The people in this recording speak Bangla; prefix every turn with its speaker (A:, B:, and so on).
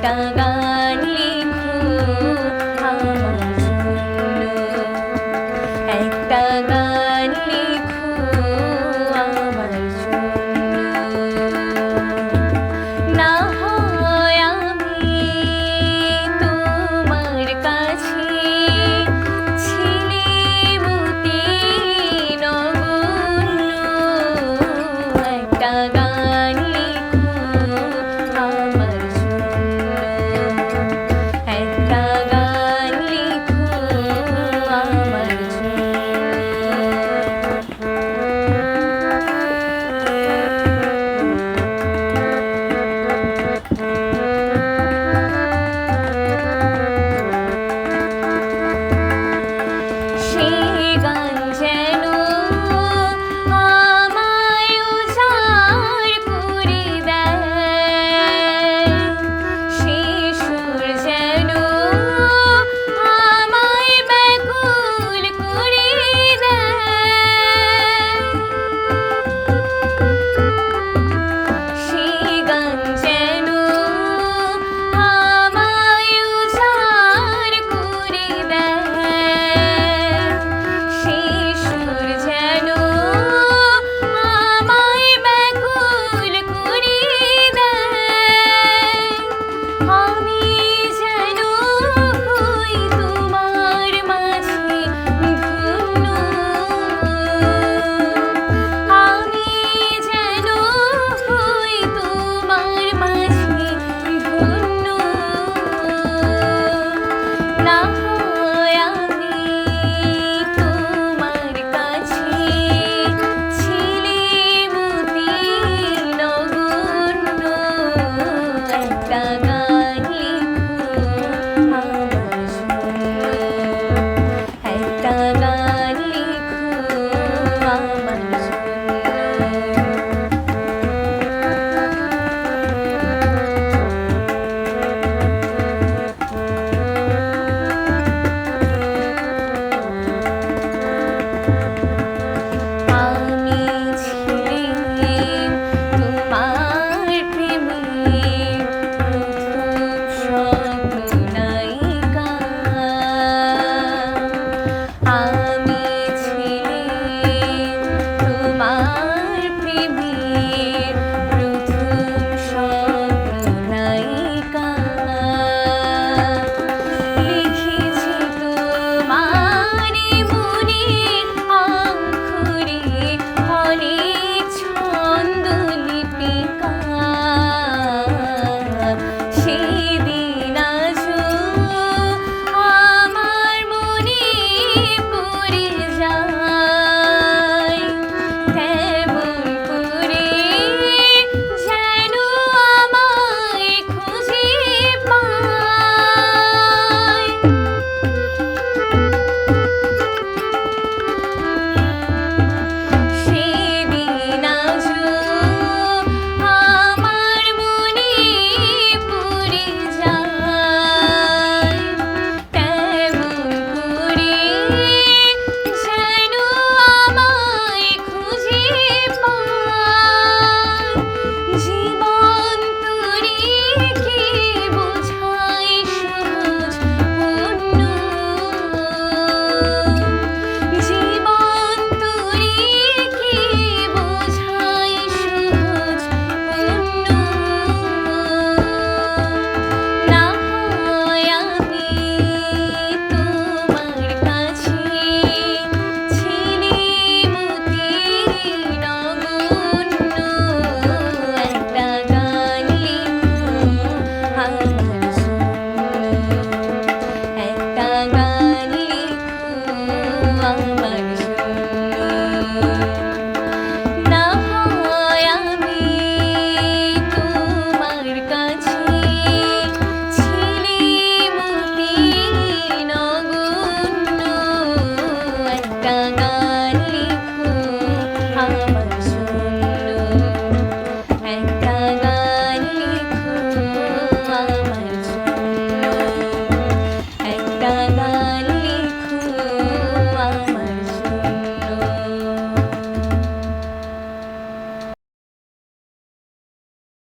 A: একটা গান লিখো আমার জন্য, একটা গান লিখো আমার জন্য। না হয় আমি তোমার কাছে ছিলিমতি নগণ্য, একটা গান লিখো আমার জন্য, একটা গান লিখো আমার জন্য। সেই গান যেন আমায় উজাড় করে দেয়, সেই সুর যেন আমায় ব্যাকুল করে দেয়, সেই গান যেন আমায় উজাড় করে দেয়, সেই সুর যেন আমায় ব্যাকুল করে দেয়। আমি যেন হই তোমার মাঝে ধন্য, আমি যেন হই তোমার মাঝে ধন্য। না হয় আমি তোমার কাছে ছিলিমতি নগণ্য, একটা গান লিখো আমার জন্য, একটা গান লিখো আমার জন্য। আমি ছিলাম তোমার প্রেমের প্রথম স্বপ্ননায়িকা, আমি ছিলাম তোমার প্রেমের প্রথম স্বপ্ননায়িকা। লিখেছি তোমার মনের অক্ষরে অনেক ছন্দলিপিকা, সেদিন আজও আমার মনে পড়ে যায়, কেমন করে যেন আমায় খুঁজে পায়। সেদিন আজও আমার মনে পড়ে যায়, কেমন করে যেন আমায় খুঁজে পায়। জীবন তরিকে বোঝাই সহজ পূর্ণ, জীবন তরিকে বোঝাই সহজ পূর্ণ। না হয় আমি তোমার কাছে ছিলিমতি নগণ্য, একটা গান লিখো আমার